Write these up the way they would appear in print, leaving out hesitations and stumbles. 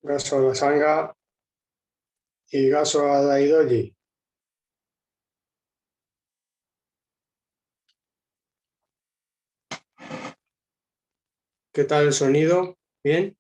Gaso a la sangha y gaso a Daidoji. ¿Qué tal el sonido? ¿Bien?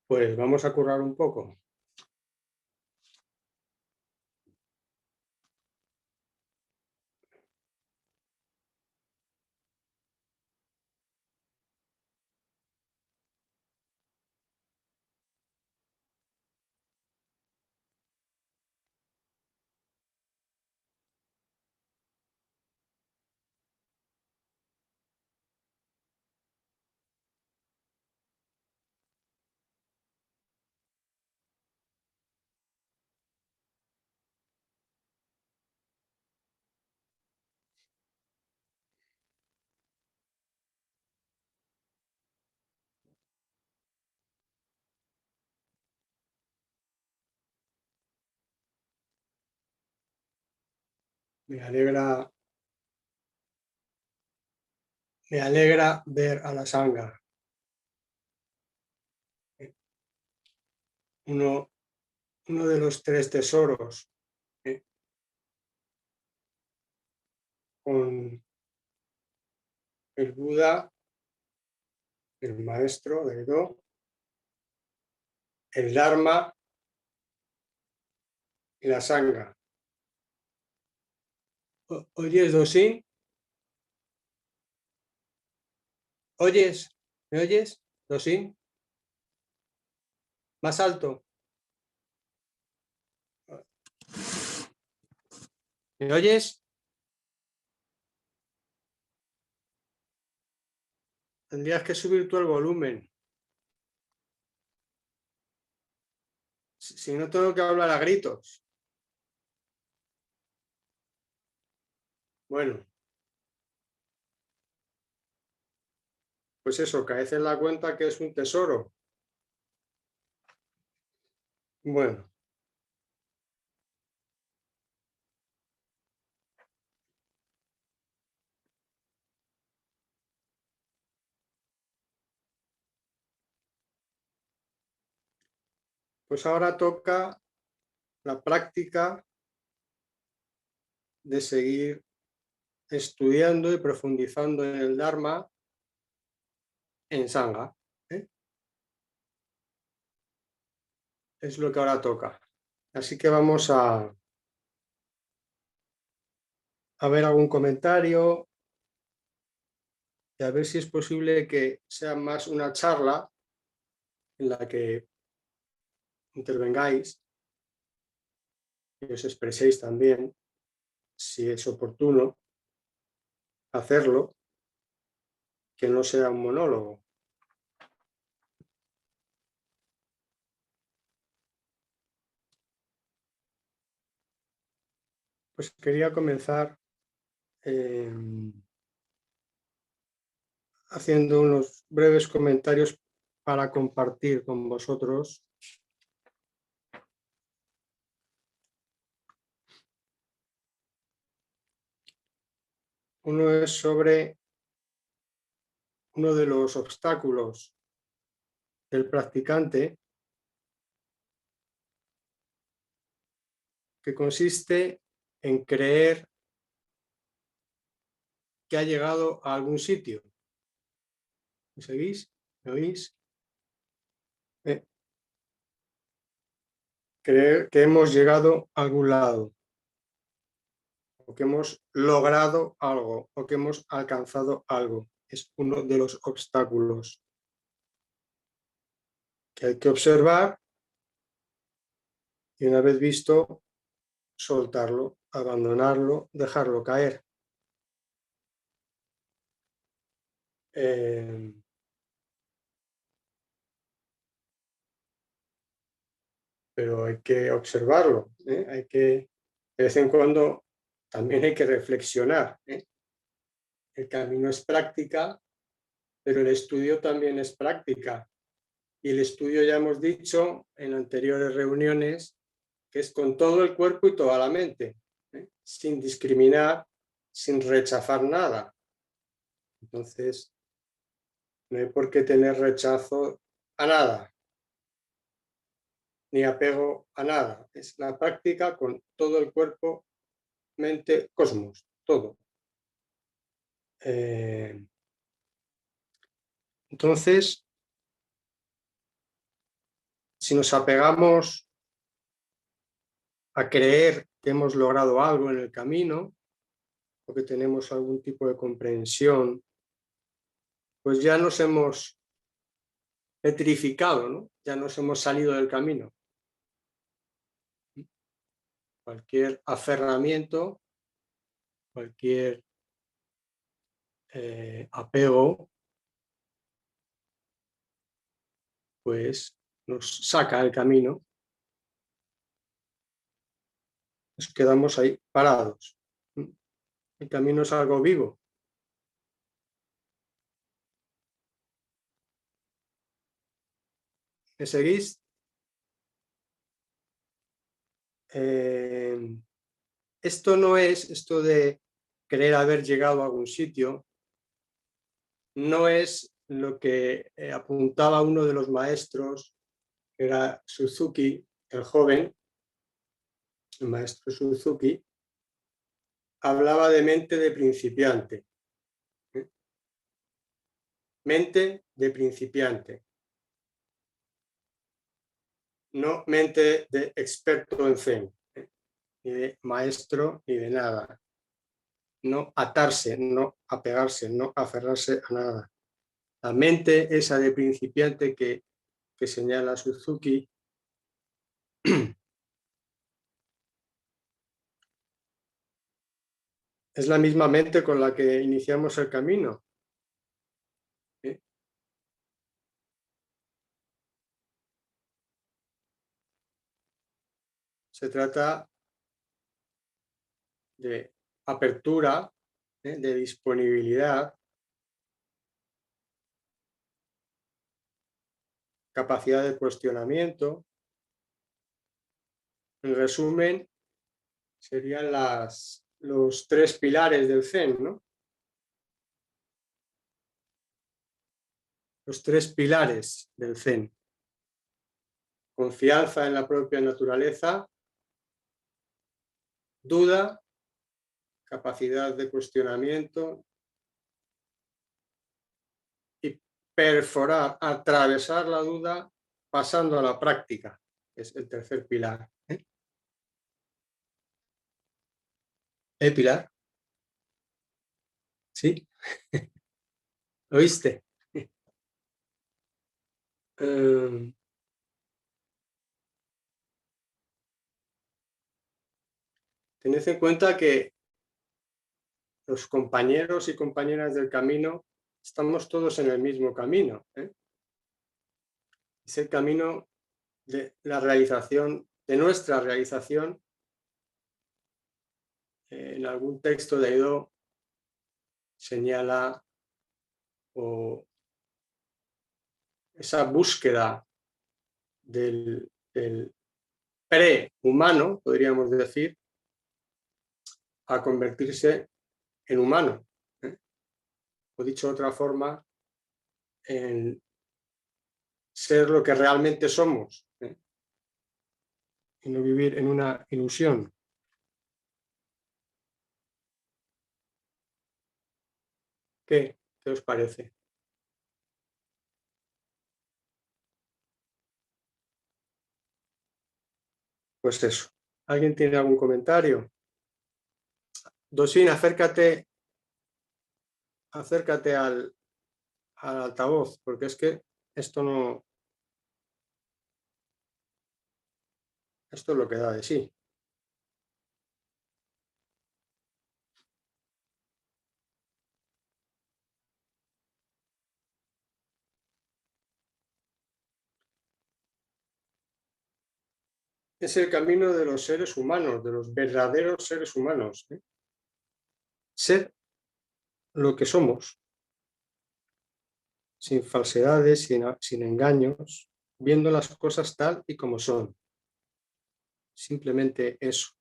Pues vamos a currar un poco. Me alegra ver a la sangha. Uno de los tres tesoros, con el Buda, el maestro de Do, el Dharma y la sangha. ¿Oyes, Dosín? ¿Oyes? ¿Me oyes, Dosín? Más alto. ¿Me oyes? Tendrías que subir tú el volumen. Si no, tengo que hablar a gritos. Bueno, pues eso, caed en la cuenta que es un tesoro. Bueno, pues ahora toca la práctica de seguir estudiando y profundizando en el Dharma en Sangha. Es lo que ahora toca. Así que vamos a ver algún comentario y a ver si es posible que sea más una charla en la que intervengáis y os expreséis también, si es oportuno hacerlo, que no sea un monólogo. Pues quería comenzar haciendo unos breves comentarios para compartir con vosotros. Uno es sobre uno de los obstáculos del practicante, que consiste en creer que ha llegado a algún sitio. ¿Me seguís? ¿Me oís? Creer que hemos llegado a algún lado, o que hemos logrado algo, o que hemos alcanzado algo. Es uno de los obstáculos que hay que observar y, una vez visto, soltarlo, abandonarlo, dejarlo caer. Eh, pero hay que observarlo, ¿eh? De vez en cuando también hay que reflexionar, ¿eh? El camino es práctica, pero el estudio también es práctica. Y el estudio, ya hemos dicho en anteriores reuniones, que es con todo el cuerpo y toda la mente, ¿eh? Sin discriminar, sin rechazar nada. Entonces, no hay por qué tener rechazo a nada, ni apego a nada. Es la práctica con todo el cuerpo, mente, cosmos, todo. Entonces, si nos apegamos a creer que hemos logrado algo en el camino o que tenemos algún tipo de comprensión, pues ya nos hemos petrificado, ¿no? Ya nos hemos salido del camino. Cualquier aferramiento, cualquier apego, pues nos saca del camino, nos quedamos ahí parados. El camino es algo vivo. ¿Me seguís? Esto no es, esto de creer haber llegado a algún sitio, no es lo que apuntaba uno de los maestros, que era Suzuki, el joven, el maestro Suzuki, hablaba de mente de principiante. ¿Eh? Mente de principiante, no mente de experto en Zen, ¿eh? Ni de maestro, ni de nada. No atarse, no apegarse, no aferrarse a nada. La mente esa de principiante que señala Suzuki es la misma mente con la que iniciamos el camino. ¿Eh? Se trata de apertura, de disponibilidad, capacidad de cuestionamiento. En resumen, serían los tres pilares del Zen, ¿no? Los tres pilares del Zen. Confianza en la propia naturaleza, duda, capacidad de cuestionamiento y perforar, atravesar la duda pasando a la práctica, que es el tercer pilar. Pilar? ¿Sí? ¿Oíste? Eh, tened en cuenta que los compañeros y compañeras del camino estamos todos en el mismo camino. Es el camino de la realización, de nuestra realización. En algún texto de Edo señala o esa búsqueda del prehumano, podríamos decir, a convertirse en humano. ¿Eh? O dicho de otra forma, en ser lo que realmente somos, ¿eh? Y no vivir en una ilusión. ¿Qué os parece? Pues eso. ¿Alguien tiene algún comentario? Dosín, acércate al altavoz, porque es que esto no, esto es lo que da de sí. es el camino de los seres humanos, de los verdaderos seres humanos. Ser lo que somos, sin falsedades, sin engaños, viendo las cosas tal y como son. Simplemente eso.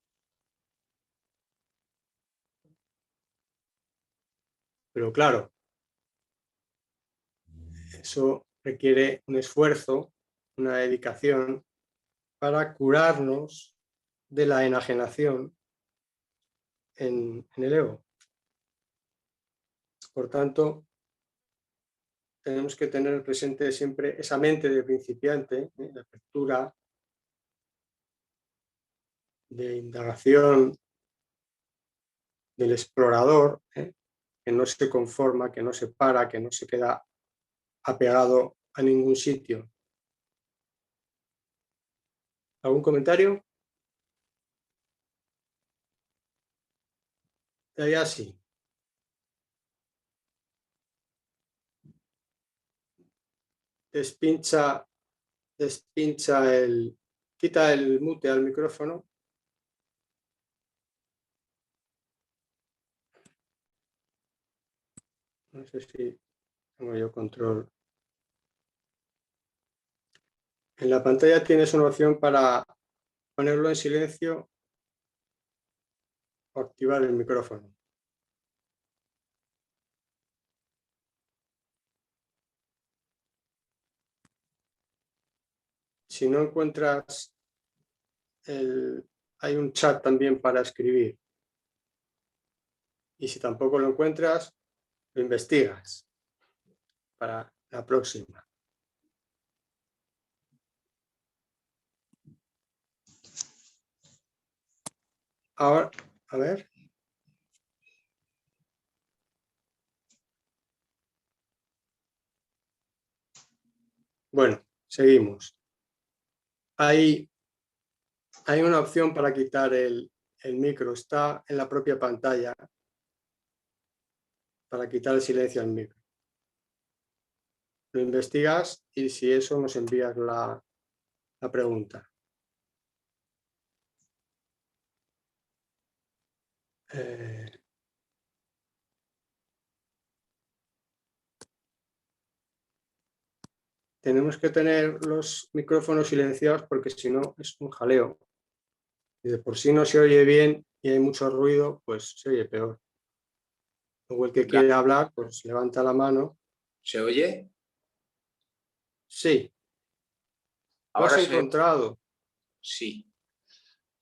Pero claro, eso requiere un esfuerzo, una dedicación para curarnos de la enajenación en el ego. Por tanto, tenemos que tener presente siempre esa mente de principiante, de apertura, de indagación, del explorador, que no se conforma, que no se para, que no se queda apegado a ningún sitio. ¿Algún comentario? Ya sí. Despincha quita el mute al micrófono. No sé si tengo yo control. En la pantalla tienes una opción para ponerlo en silencio o activar el micrófono. Si no encuentras hay un chat también para escribir. Y si tampoco lo encuentras, lo investigas para la próxima. Ahora, a ver. Bueno, seguimos. Hay una opción para quitar el micro, está en la propia pantalla para quitar el silencio al micro. Lo investigas y si eso nos envías la pregunta. Tenemos que tener los micrófonos silenciados porque si no es un jaleo. Si de por sí no se oye bien y hay mucho ruido, pues se oye peor. Luego el que quiere hablar, pues levanta la mano. ¿Se oye? Sí. ¿Lo has Ahora encontrado? Sí.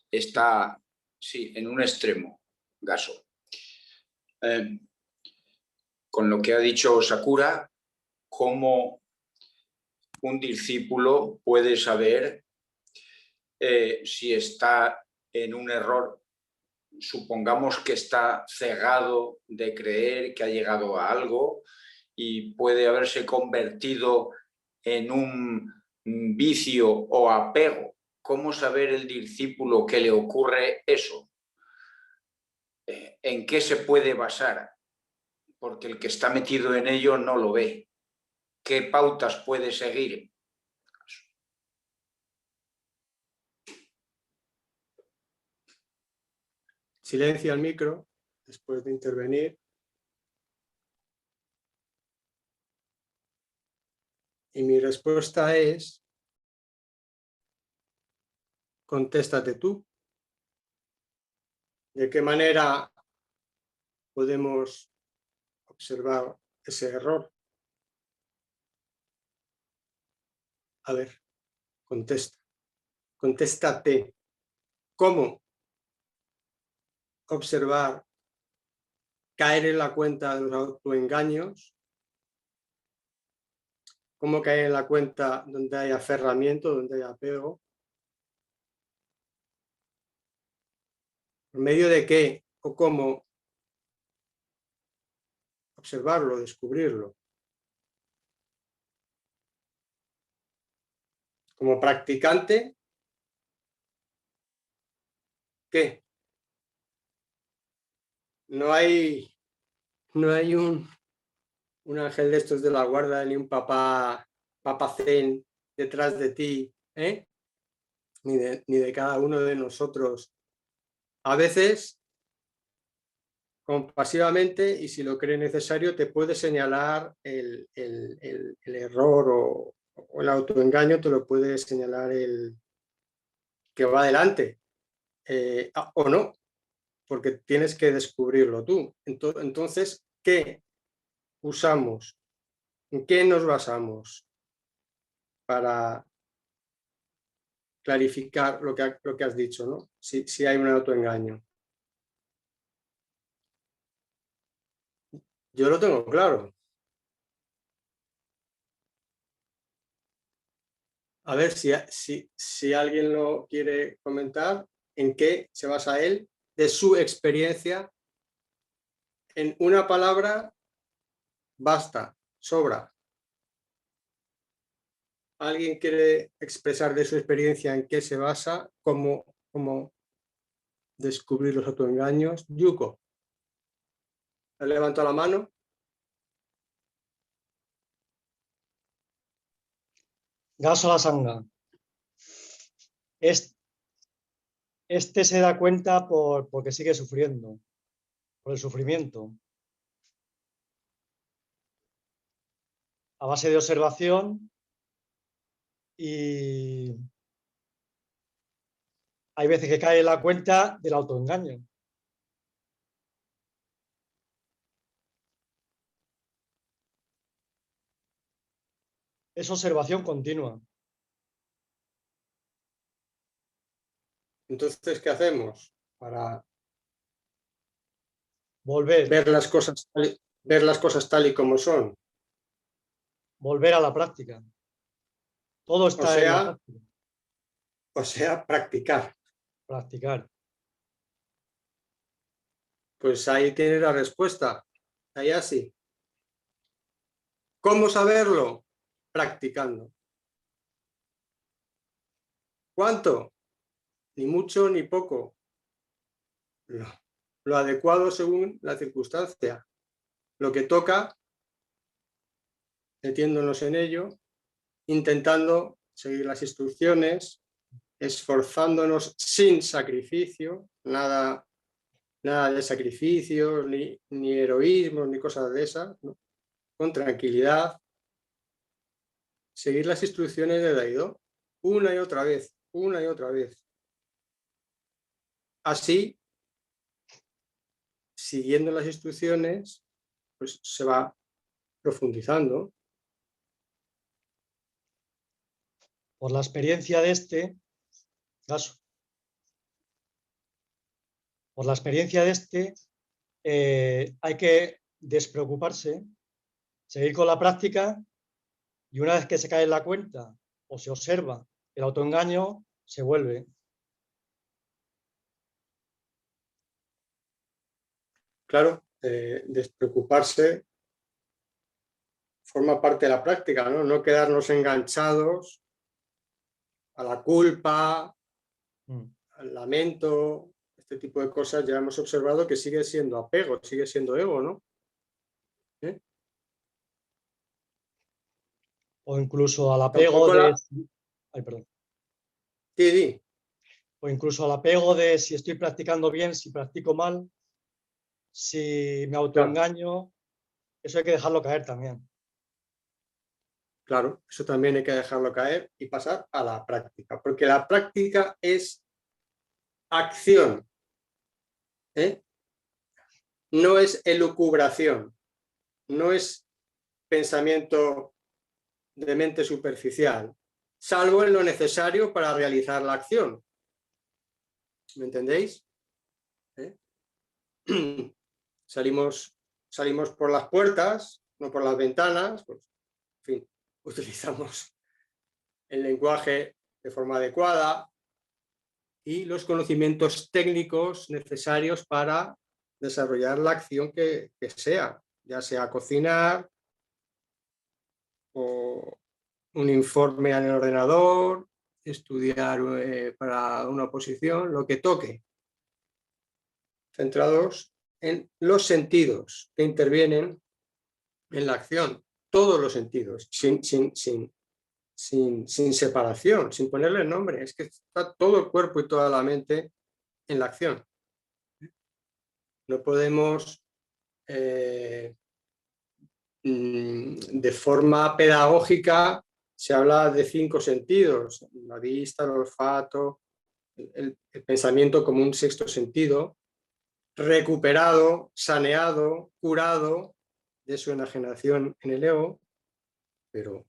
Está, sí, en un extremo, Gaso. Con lo que ha dicho Sakura, ¿cómo un discípulo puede saber si está en un error? Supongamos que está cegado de creer que ha llegado a algo y puede haberse convertido en un vicio o apego. ¿Cómo saber el discípulo que le ocurre eso? ¿En qué se puede basar? Porque el que está metido en ello no lo ve. ¿Qué pautas puede seguir? Silencia el micro después de intervenir. Y mi respuesta es, contéstate tú. ¿De qué manera podemos observar ese error? A ver, contéstate. ¿Cómo observar caer en la cuenta de los autoengaños? ¿Cómo caer en la cuenta donde hay aferramiento, donde hay apego? ¿Por medio de qué o cómo observarlo, descubrirlo? Como practicante, ¿qué? No hay un ángel de estos de la guarda ni un papá zen detrás de ti, ¿eh? ni de cada uno de nosotros. A veces, compasivamente, y si lo cree necesario, te puede señalar el error o el autoengaño, te lo puede señalar el que va adelante, o no, porque tienes que descubrirlo tú. Entonces, ¿qué usamos? ¿En qué nos basamos para clarificar lo que has dicho, ¿no? Si hay un autoengaño? Yo lo tengo claro. A ver si alguien lo quiere comentar, ¿en qué se basa él de su experiencia? En una palabra basta, sobra. ¿Alguien quiere expresar de su experiencia en qué se basa, cómo descubrir los autoengaños? Yuko, ¿le levanto la mano? Gaso la sanga. Este se da cuenta porque sigue sufriendo, por el sufrimiento. A base de observación, y hay veces que cae en la cuenta del autoengaño. Es observación continua. Entonces, ¿qué hacemos para Volver ver las cosas tal y como son? a la práctica. Todo está en la práctica. O sea, practicar. Practicar. Pues ahí tiene la respuesta. Ahí así. ¿Cómo saberlo? Practicando. ¿Cuánto? Ni mucho ni poco. Lo adecuado según la circunstancia. Lo que toca, metiéndonos en ello, intentando seguir las instrucciones, esforzándonos sin sacrificio, nada de sacrificios, ni heroísmos, ni cosas de esas, ¿no? Con tranquilidad, seguir las instrucciones de Daido una y otra vez, una y otra vez. Así, siguiendo las instrucciones, pues se va profundizando. Por la experiencia de este caso. Por la experiencia de este, hay que despreocuparse, seguir con la práctica, y una vez que se cae en la cuenta o se observa el autoengaño, se vuelve. Claro, despreocuparse forma parte de la práctica, ¿no? No quedarnos enganchados a la culpa, al lamento, este tipo de cosas. Ya hemos observado que sigue siendo apego, sigue siendo ego, ¿no? O incluso al apego de... Ay, perdón. Sí. O incluso al apego de si estoy practicando bien, si practico mal, si me autoengaño, eso hay que dejarlo caer también. Claro, eso también hay que dejarlo caer y pasar a la práctica, porque la práctica es acción, no es elucubración, no es pensamiento de mente superficial, salvo en lo necesario para realizar la acción. ¿Me entendéis? Salimos por las puertas, no por las ventanas, pues, en fin, utilizamos el lenguaje de forma adecuada y los conocimientos técnicos necesarios para desarrollar la acción que sea, ya sea cocinar o un informe en el ordenador, estudiar para una oposición, lo que toque, centrados en los sentidos que intervienen en la acción, todos los sentidos, sin sin separación, sin ponerle nombre. Es que está todo el cuerpo y toda la mente en la acción. No podemos, de forma pedagógica, se habla de 5 sentidos, la vista, el olfato, el pensamiento como un sexto sentido, recuperado, saneado, curado de su enajenación en el ego, pero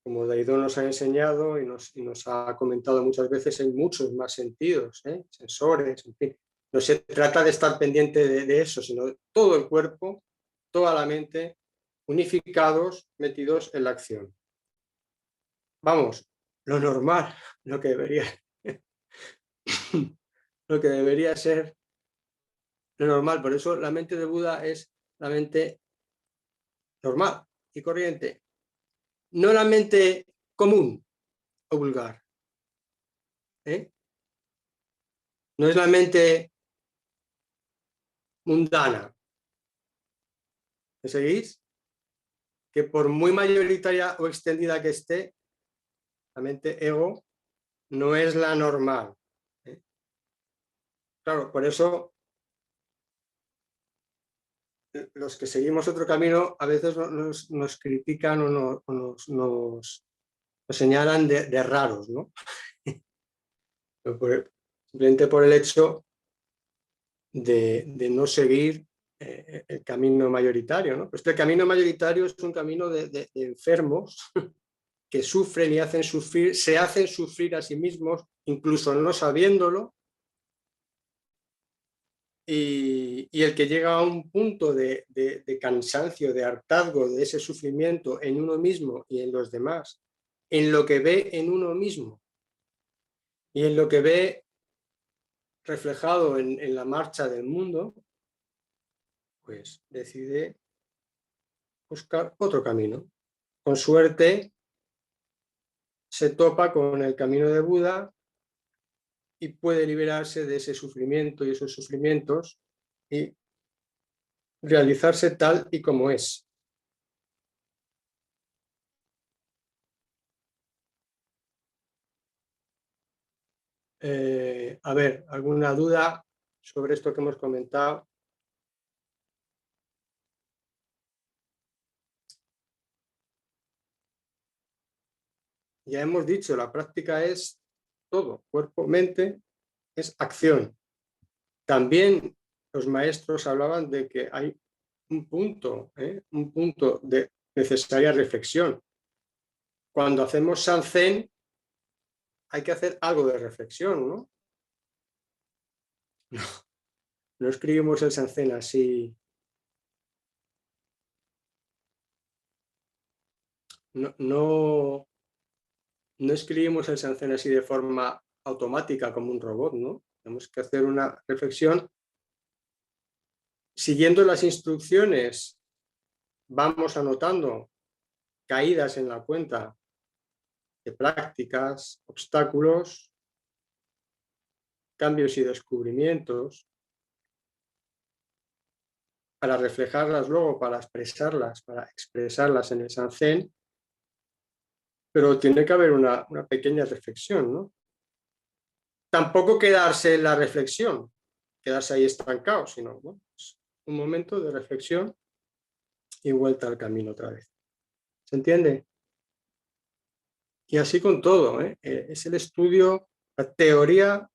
como Daidó nos ha enseñado y nos ha comentado muchas veces, hay muchos más sentidos, sensores, en fin. No se trata de estar pendiente de eso, sino de todo el cuerpo, toda la mente, unificados, metidos en la acción. Vamos, lo normal, lo que debería, lo que debería ser lo normal. Por eso la mente de Buda es la mente normal y corriente, no la mente común o vulgar. No es la mente mundana. ¿Me seguís? Que por muy mayoritaria o extendida que esté, la mente ego no es la normal. Claro, por eso los que seguimos otro camino a veces nos critican o nos señalan de raros, ¿no? Simplemente por el hecho de no seguir el camino mayoritario, ¿no? Pues el camino mayoritario es un camino de enfermos que sufren y hacen sufrir, se hacen sufrir a sí mismos, incluso no sabiéndolo, y el que llega a un punto de cansancio, de hartazgo de ese sufrimiento en uno mismo y en los demás, en lo que ve en uno mismo y en lo que ve reflejado en la marcha del mundo, pues decide buscar otro camino. Con suerte se topa con el camino de Buda y puede liberarse de ese sufrimiento y esos sufrimientos y realizarse tal y como es. A ver, ¿alguna duda sobre esto que hemos comentado? Ya hemos dicho, la práctica es todo, cuerpo, mente, es acción. También los maestros hablaban de que hay un punto de necesaria reflexión. Cuando hacemos Sanzen, hay que hacer algo de reflexión, ¿no? No escribimos el Sanzen así. No escribimos el Sanzen así de forma automática como un robot, ¿no? Tenemos que hacer una reflexión. Siguiendo las instrucciones, vamos anotando caídas en la cuenta de prácticas, obstáculos, cambios y descubrimientos, para reflejarlas luego, para expresarlas en el Sanzen, pero tiene que haber una pequeña reflexión, ¿no? Tampoco quedarse en la reflexión, quedarse ahí estancado, sino, ¿no? Pues un momento de reflexión y vuelta al camino otra vez. ¿Se entiende? Y así con todo, ¿eh? Es el estudio, la teoría,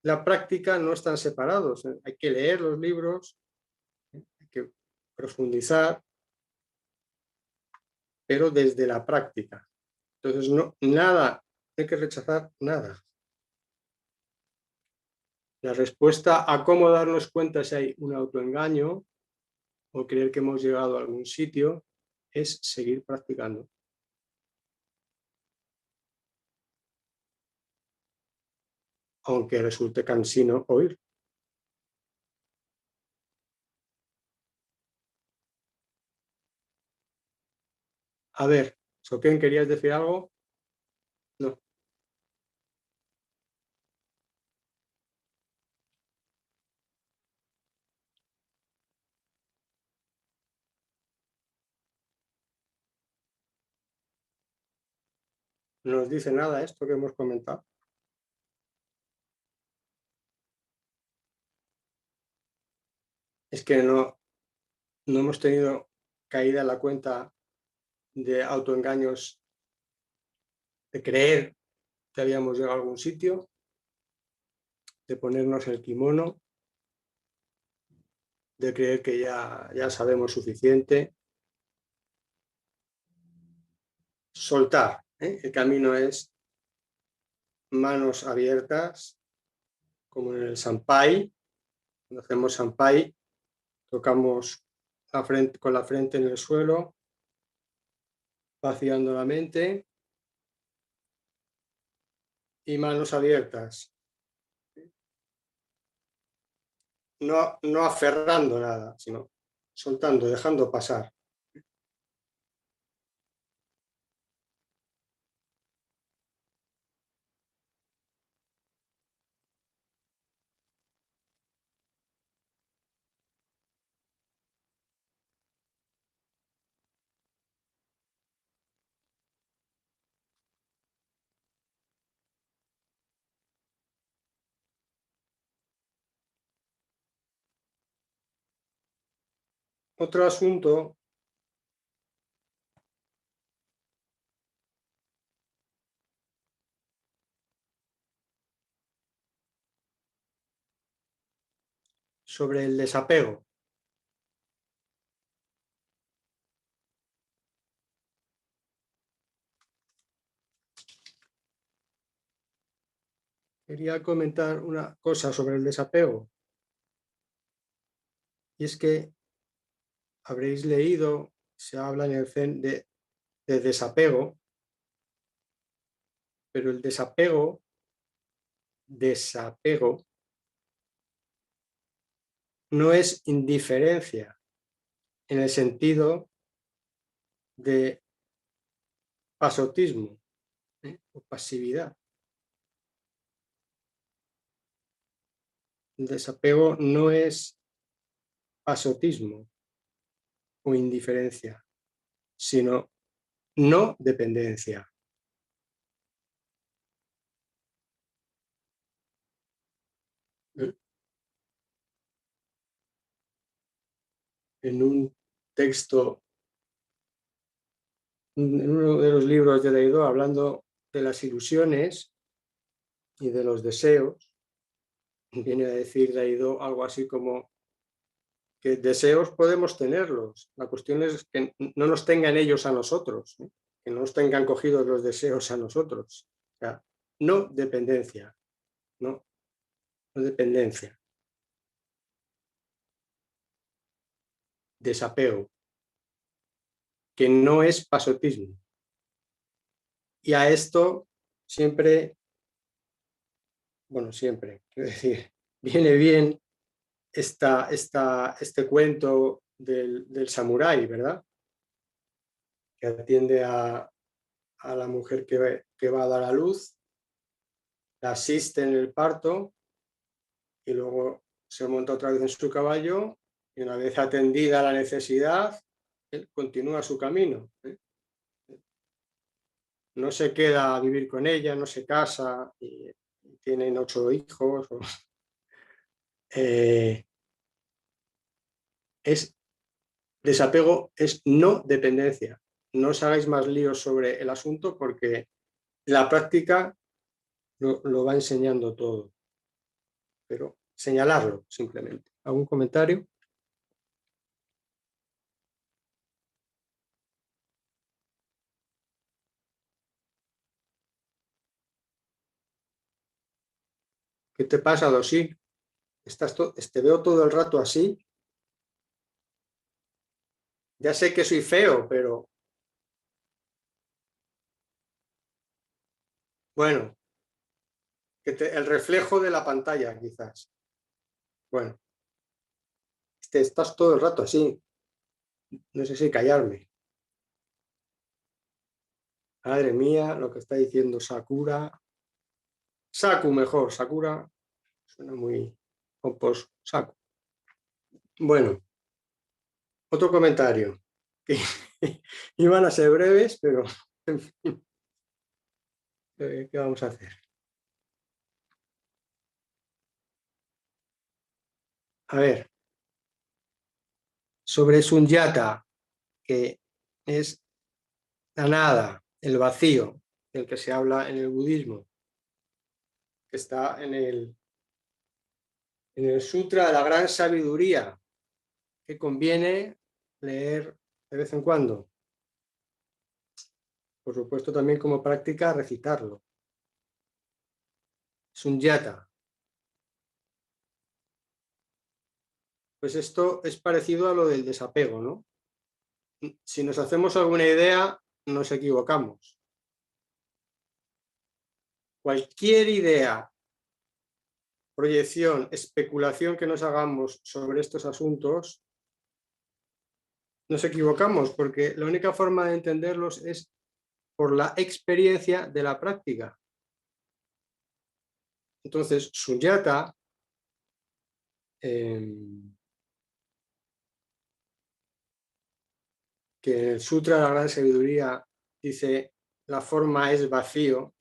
la práctica no están separados. Hay que leer los libros, hay que profundizar, pero desde la práctica. Entonces, no, nada, hay que rechazar nada. La respuesta a cómo darnos cuenta si hay un autoengaño o creer que hemos llegado a algún sitio es seguir practicando. Aunque resulte cansino oír. A ver, Soken, ¿querías decir algo? No. No nos dice nada esto que hemos comentado. Es que no hemos tenido caída en la cuenta de autoengaños, de creer que habíamos llegado a algún sitio, de ponernos el kimono, de creer que ya sabemos suficiente. Soltar, ¿eh? El camino es manos abiertas, como en el Sampai. Cuando hacemos Sampai, tocamos con la frente en el suelo, vaciando la mente, y manos abiertas, no aferrando nada, sino soltando, dejando pasar. Otro asunto sobre el desapego. Quería comentar una cosa sobre el desapego. Y es que habréis leído, se habla en el Zen de desapego, pero el desapego no es indiferencia en el sentido de pasotismo, o pasividad. El desapego no es pasotismo o indiferencia, sino no dependencia. En un texto, en uno de los libros de Daido, hablando de las ilusiones y de los deseos, viene a decir Daido algo así como que deseos podemos tenerlos, la cuestión es que no nos tengan ellos a nosotros, ¿eh? Que no nos tengan cogidos los deseos a nosotros. O sea, no dependencia, no dependencia, desapego, que no es pasotismo. Y a esto siempre, siempre, quiero decir, viene bien este cuento del samurái, ¿verdad? Que atiende a la mujer que va a dar a luz, la asiste en el parto y luego se monta otra vez en su caballo y una vez atendida la necesidad, él continúa su camino. No se queda a vivir con ella, no se casa, y tienen 8 hijos. Desapego es no dependencia. No os hagáis más líos sobre el asunto porque la práctica lo va enseñando todo. Pero señalarlo simplemente. ¿Algún comentario? ¿Qué te pasa, Dosí? Te veo todo el rato así. Ya sé que soy feo, pero bueno, el reflejo de la pantalla, quizás. Bueno, estás todo el rato así. No sé si callarme. Madre mía, lo que está diciendo Sakura. Saku mejor, Sakura suena muy pomposo. Saku. Bueno, otro comentario. Que iban a ser breves, pero en fin. ¿Qué vamos a hacer? A ver, sobre Sunyata, que es la nada, el vacío, del que se habla en el budismo, que está en el Sutra de la Gran Sabiduría, que conviene leer de vez en cuando. Por supuesto, también como práctica, recitarlo. Sunyata. Pues esto es parecido a lo del desapego, ¿no? Si nos hacemos alguna idea, nos equivocamos. Cualquier idea, proyección, especulación que nos hagamos sobre estos asuntos, nos equivocamos porque la única forma de entenderlos es por la experiencia de la práctica. Entonces, Sunyata que en el Sutra de la Gran Sabiduría dice la forma es vacío,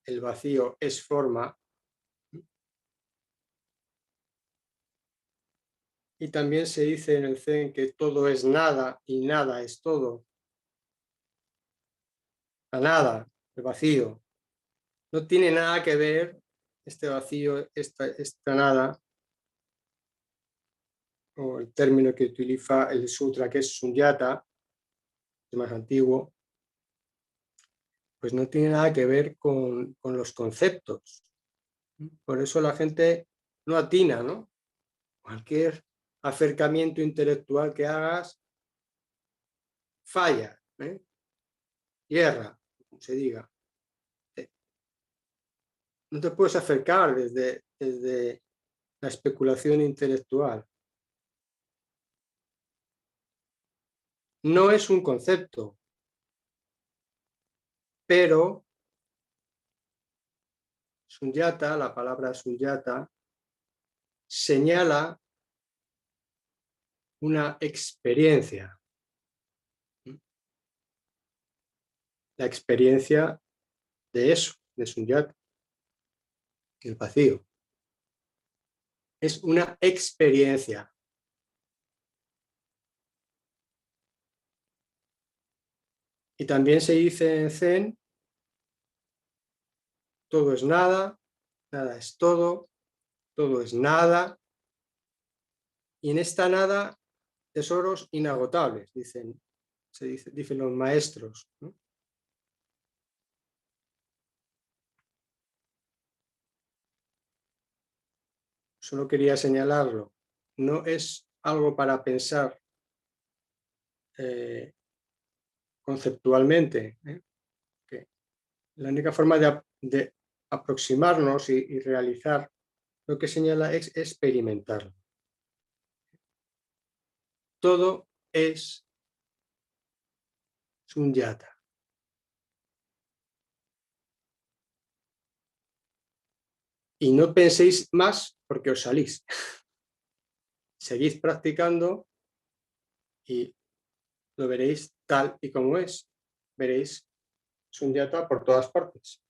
el vacío es forma. Y también se dice en el Zen que todo es nada y nada es todo. La nada, el vacío. No tiene nada que ver este vacío, esta nada, o el término que utiliza el sutra, que es sunyata, es más antiguo, pues no tiene nada que ver con los conceptos. Por eso la gente no atina, ¿no? Cualquier acercamiento intelectual que hagas falla, hierra, como se diga. No te puedes acercar desde la especulación intelectual. No es un concepto, pero Sunyata, la palabra Sunyata, señala una experiencia. La experiencia de eso, de Sunyata, el vacío. Es una experiencia. Y también se dice en Zen, todo es nada, nada es todo es nada. Y en esta nada, tesoros inagotables, dicen los maestros, ¿no? Solo quería señalarlo. No es algo para pensar conceptualmente. Que la única forma de aproximarnos y realizar lo que señala es experimentarlo. Todo es Sunyata. Y no penséis más porque os salís. Seguid practicando y lo veréis tal y como es. Veréis Sunyata por todas partes.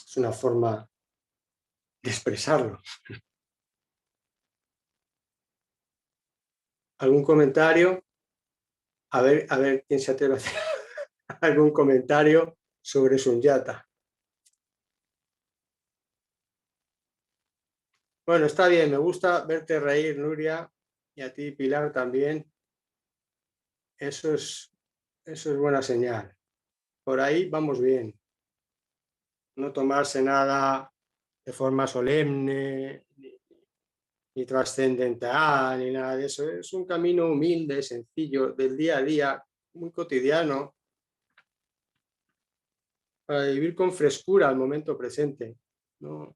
Es una forma de expresarlo. ¿Algún comentario? A ver quién se atreve a hacer algún comentario sobre Sunyata. Bueno, está bien, me gusta verte reír, Nuria, y a ti, Pilar, también. Eso es buena señal. Por ahí vamos bien. No tomarse nada de forma solemne, ni trascendental, ni nada de eso. Es un camino humilde, sencillo, del día a día, muy cotidiano, para vivir con frescura al momento presente. No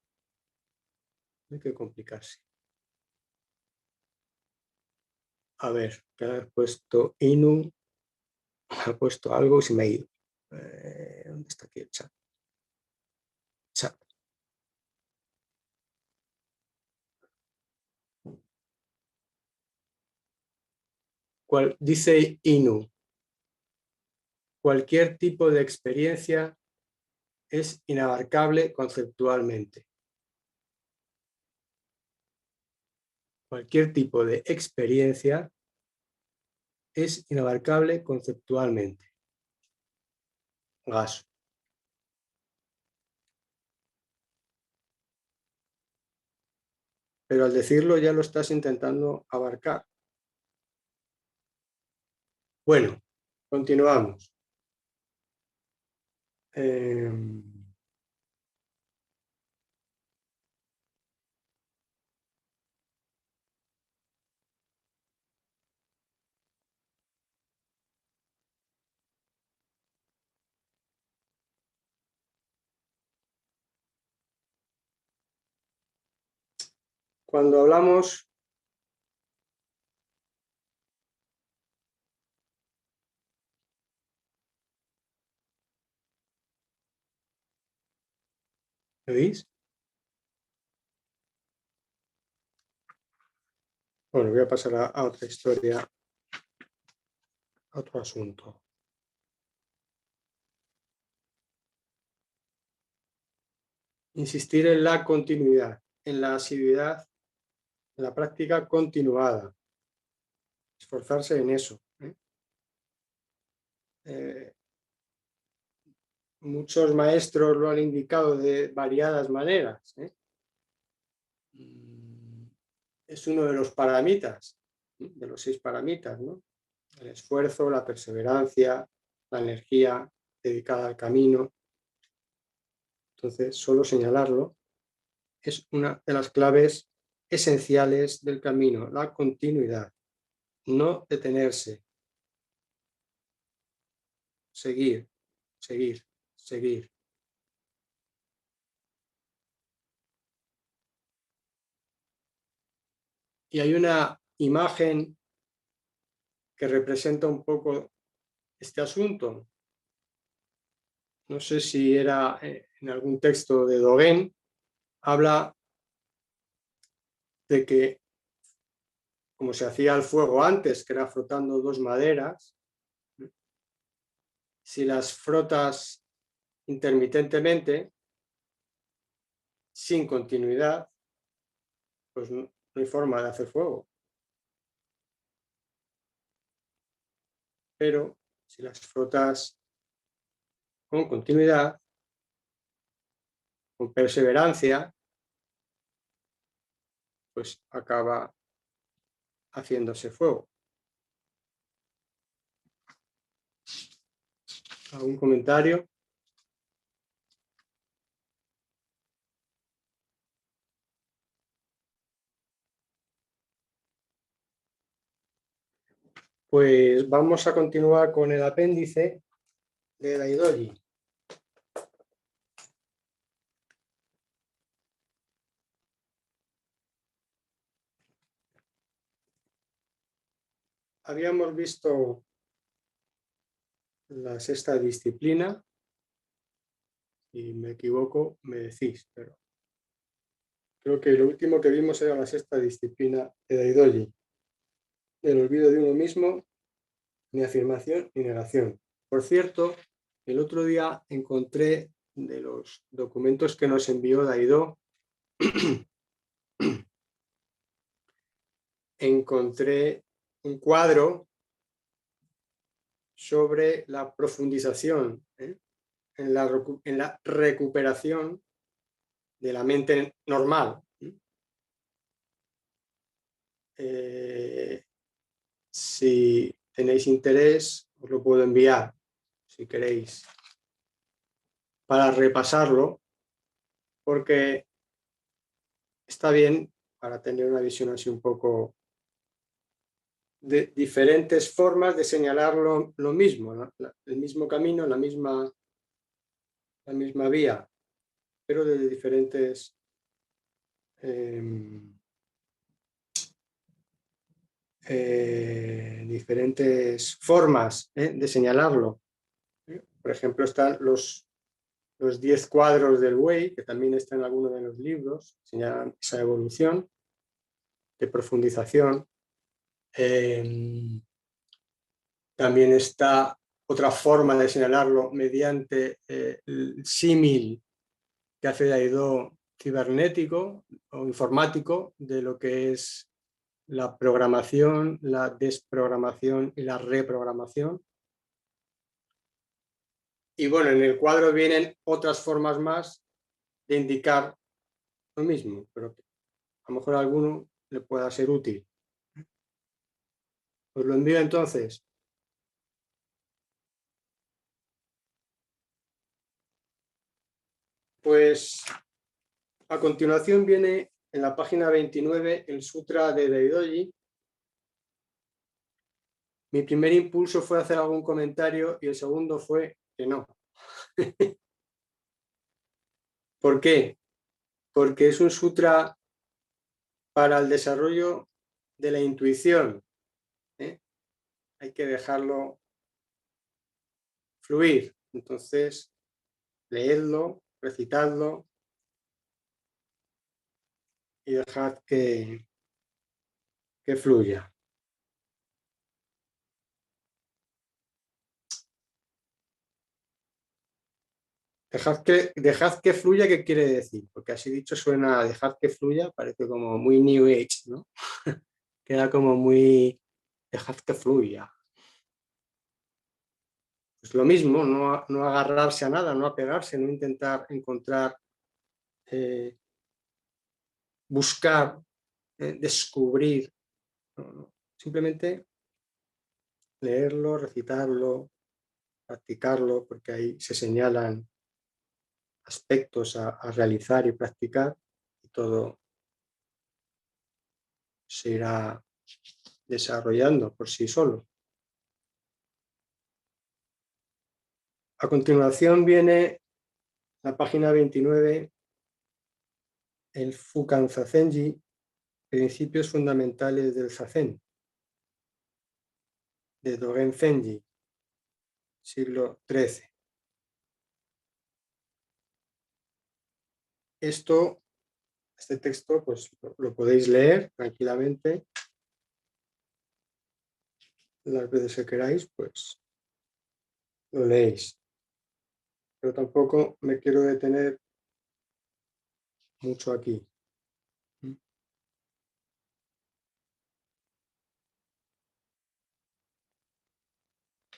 hay que complicarse. A ver, que ha puesto Inu, ha puesto algo y se me ha ido. ¿Dónde está aquí el chat? Chat. ¿Cuál? Dice Inu. cualquier tipo de experiencia es inabarcable conceptualmente. Cualquier tipo de experiencia es inabarcable conceptualmente. Gaso. Pero al decirlo ya lo estás intentando abarcar. Bueno, continuamos. Cuando hablamos ¿me veis? Bueno, voy a pasar a otra historia, a otro asunto. Insistir en la continuidad, en la asiduidad, en la práctica continuada. Esforzarse en eso. Muchos maestros lo han indicado de variadas maneras. Es uno de los paramitas, de los 6 paramitas, ¿no? El esfuerzo, la perseverancia, la energía dedicada al camino. Entonces, solo señalarlo es una de las claves esenciales del camino, la continuidad, no detenerse, seguir, seguir, seguir. Y hay una imagen que representa un poco este asunto. No sé si era en algún texto de Dogen, habla de que como se hacía el fuego antes, que era frotando 2 maderas, si las frotas intermitentemente, sin continuidad, pues no hay forma de hacer fuego. Pero si las frotas con continuidad, con perseverancia, pues acaba haciéndose fuego. ¿Algún comentario? Pues vamos a continuar con el apéndice de Daidoji. Habíamos visto la 6ª disciplina, si me equivoco me decís, pero creo que lo último que vimos era la 6ª disciplina de Daidoji, el olvido de uno mismo, ni afirmación ni negación. Por cierto, el otro día encontré de los documentos que nos envió Daido, encontré un cuadro sobre la profundización en la recuperación de la mente normal. Si tenéis interés, os lo puedo enviar, si queréis, para repasarlo, porque está bien para tener una visión así un poco de diferentes formas de señalar lo mismo, ¿no? El mismo camino, la misma vía, pero de diferentes diferentes formas de señalarlo. Por ejemplo, están los 10 cuadros del Wei, que también están en alguno de los libros, señalan esa evolución de profundización. También está otra forma de señalarlo mediante el símil que hace Daido cibernético o informático de lo que es la programación, la desprogramación y la reprogramación. Y bueno, en el cuadro vienen otras formas más de indicar lo mismo, pero a lo mejor a alguno le pueda ser útil. Os lo envío entonces. Pues a continuación viene en la página 29 el Sutra de Daidoji. Mi primer impulso fue hacer algún comentario y el segundo fue que no. ¿Por qué? Porque es un sutra para el desarrollo de la intuición. Hay que dejarlo fluir. Entonces, leedlo, recitadlo y dejad que fluya. Dejad que fluya, ¿qué quiere decir? Porque así dicho suena a dejad que fluya, parece como muy New Age, ¿no? Queda como muy dejad que fluya. Pues lo mismo, no agarrarse a nada, no apegarse, no intentar encontrar, buscar, descubrir. No. Simplemente leerlo, recitarlo, practicarlo, porque ahí se señalan aspectos a realizar y practicar y todo se irá desarrollando por sí solo. A continuación viene la página 29, el Fukan Zazenji, principios fundamentales del Zazen, de Dogen Zenji, siglo XIII. Este texto pues, lo podéis leer tranquilamente las veces que queráis, pues lo leéis. Pero tampoco me quiero detener mucho aquí.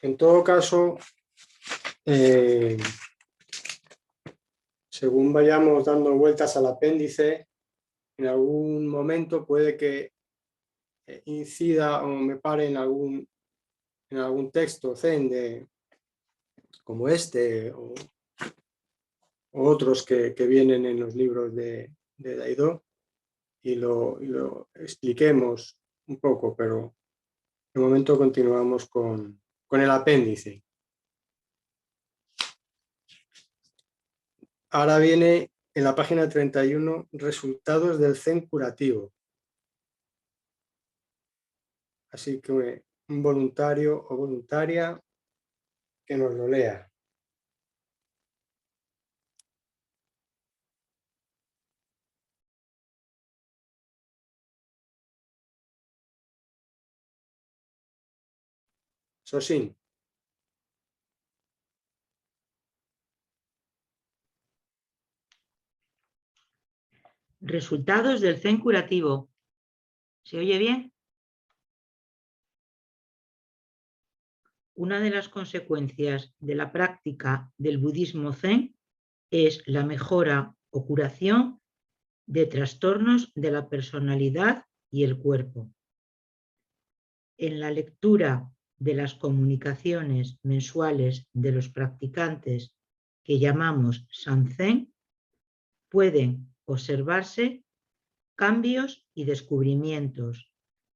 En todo caso, según vayamos dando vueltas al apéndice, en algún momento puede que incida o me pare en algún texto zen como este o otros que vienen en los libros de Daido y lo expliquemos un poco, pero de momento continuamos con el apéndice. Ahora viene en la página 31 resultados del zen curativo. Así que un voluntario o voluntaria que nos lo lea. Sosin. Resultados del zen curativo. ¿Se oye bien? Una de las consecuencias de la práctica del budismo zen es la mejora o curación de trastornos de la personalidad y el cuerpo. En la lectura de las comunicaciones mensuales de los practicantes que llamamos Sanzen, pueden observarse cambios y descubrimientos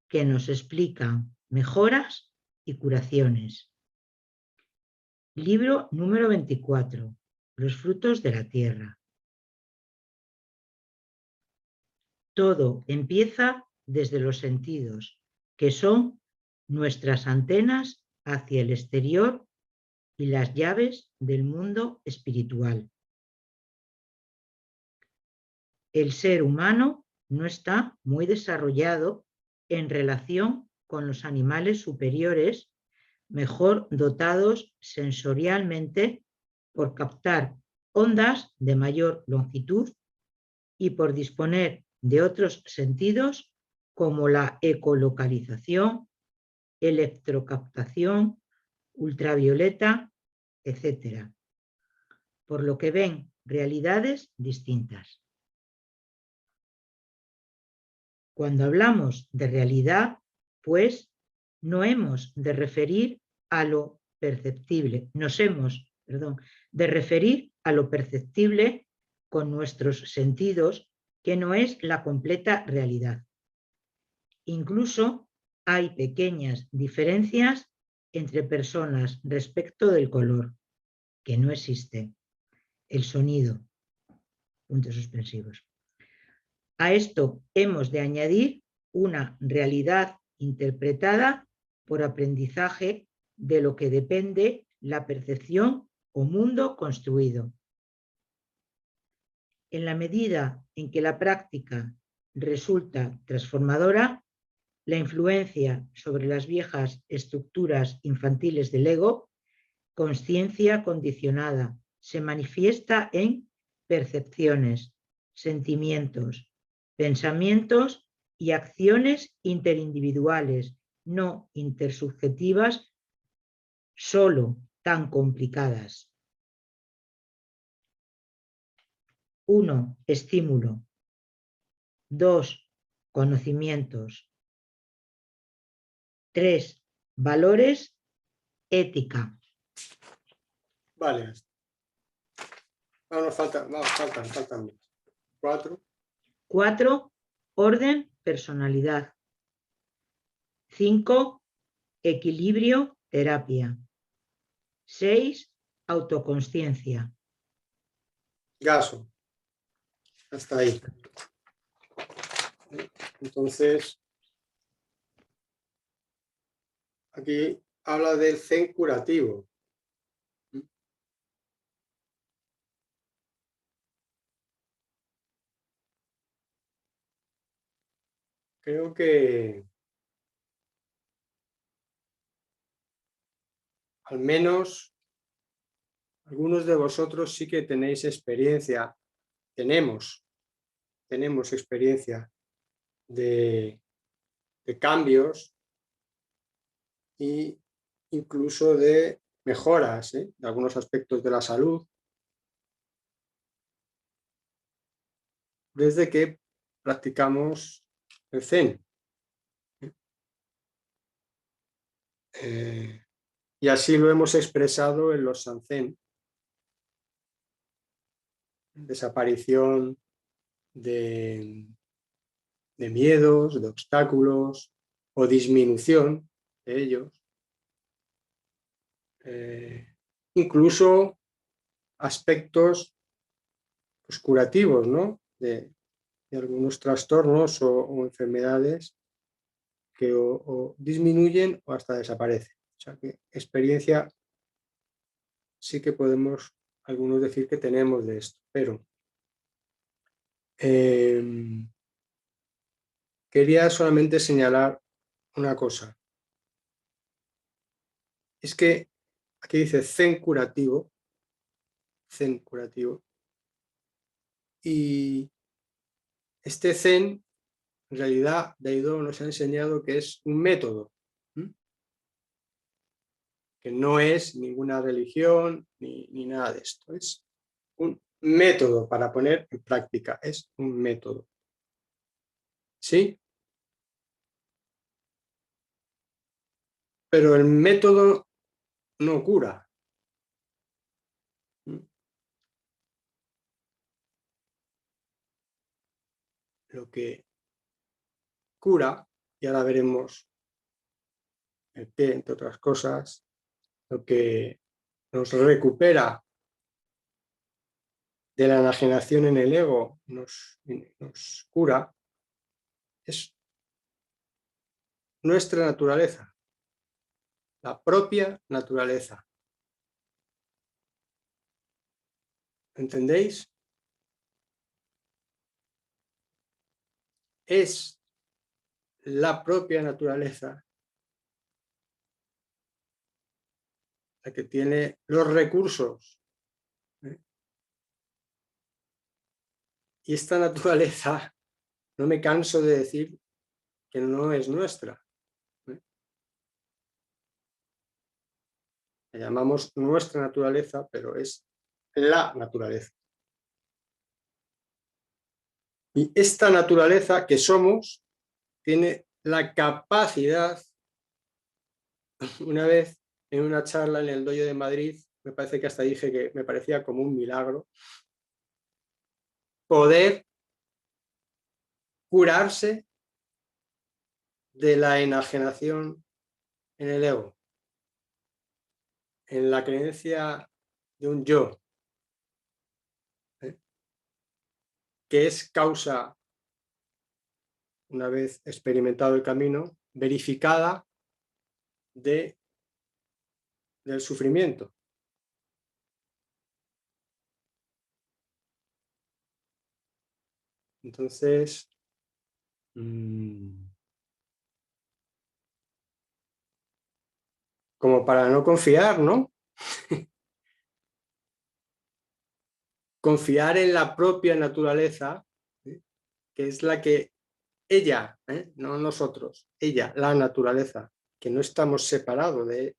que nos explican mejoras y curaciones. Libro número 24. Los frutos de la tierra. Todo empieza desde los sentidos, que son nuestras antenas hacia el exterior y las llaves del mundo espiritual. El ser humano no está muy desarrollado en relación con los animales superiores mejor dotados sensorialmente por captar ondas de mayor longitud y por disponer de otros sentidos como la ecolocalización, electrocaptación, ultravioleta, etc. Por lo que ven realidades distintas. Cuando hablamos de realidad, pues no hemos de referir a lo perceptible, nos hemos, de referir a lo perceptible con nuestros sentidos, que no es la completa realidad. Incluso hay pequeñas diferencias entre personas respecto del color, que no existe. El sonido, puntos suspensivos. A esto hemos de añadir una realidad interpretada por aprendizaje de lo que depende la percepción o mundo construido. En la medida en que la práctica resulta transformadora, la influencia sobre las viejas estructuras infantiles del ego, consciencia condicionada, se manifiesta en percepciones, sentimientos, pensamientos y acciones interindividuales, no intersubjetivas, solo tan complicadas. 1. Estímulo. 2. Conocimientos. 3. Valores. Ética. Vale. Faltan 4. 4. Orden, personalidad. 5. Equilibrio, terapia. 6. Autoconsciencia. Gaso. Hasta ahí. Entonces, aquí habla del Zen curativo. Creo que al menos algunos de vosotros sí que tenéis experiencia, tenemos experiencia de cambios e incluso de mejoras, de algunos aspectos de la salud, desde que practicamos el Zen. Y así lo hemos expresado en los Sanzen. Desaparición de miedos, de obstáculos o disminución de ellos. Incluso aspectos pues, curativos, ¿no? de algunos trastornos o enfermedades que o disminuyen o hasta desaparecen. O sea que experiencia sí que podemos algunos decir que tenemos de esto, pero quería solamente señalar una cosa. Es que aquí dice Zen curativo, y este Zen, en realidad, Daido nos ha enseñado que es un método, que no es ninguna religión ni nada de esto, es un método para poner en práctica, es un método. ¿Sí? Pero el método no cura. Lo que cura, y ahora veremos el qué, entre otras cosas, lo que nos recupera de la enajenación en el ego, nos cura, es nuestra naturaleza, la propia naturaleza. ¿Entendéis? Es la propia naturaleza la que tiene los recursos. Y esta naturaleza, no me canso de decir que no es nuestra. La llamamos nuestra naturaleza, pero es la naturaleza. Y esta naturaleza que somos tiene la capacidad, una vez en una charla en el Dojo de Madrid, me parece que hasta dije que me parecía como un milagro, poder curarse de la enajenación en el ego, en la creencia de un yo, que es causa, una vez experimentado el camino, verificada del sufrimiento. Entonces, como para no confiar, ¿no? Confiar en la propia naturaleza, que es la que ella, no nosotros, ella, la naturaleza, que no estamos separados de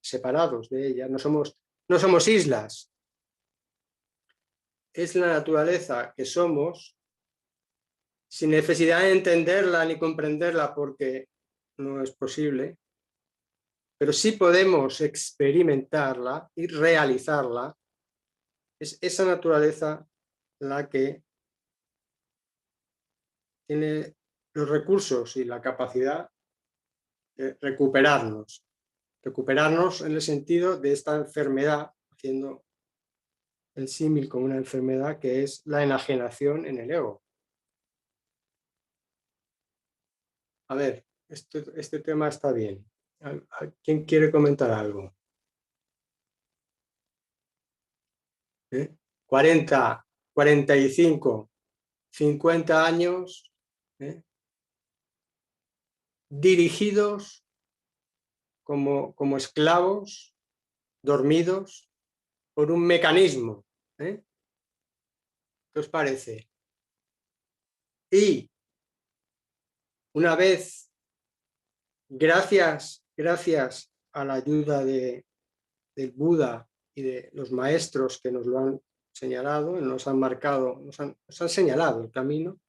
ella, no somos islas. Es la naturaleza que somos, sin necesidad de entenderla ni comprenderla, porque no es posible, pero sí podemos experimentarla y realizarla. Es esa naturaleza la que tiene los recursos y la capacidad de recuperarnos en el sentido de esta enfermedad, haciendo el símil con una enfermedad que es la enajenación en el ego. A ver, este tema está bien. ¿Quién quiere comentar algo? 40, 45, 50 años dirigidos como esclavos, dormidos, por un mecanismo. ¿Qué os parece? Y una vez, gracias a la ayuda del Buda y de los maestros que nos lo han señalado, nos han marcado, nos han señalado el camino,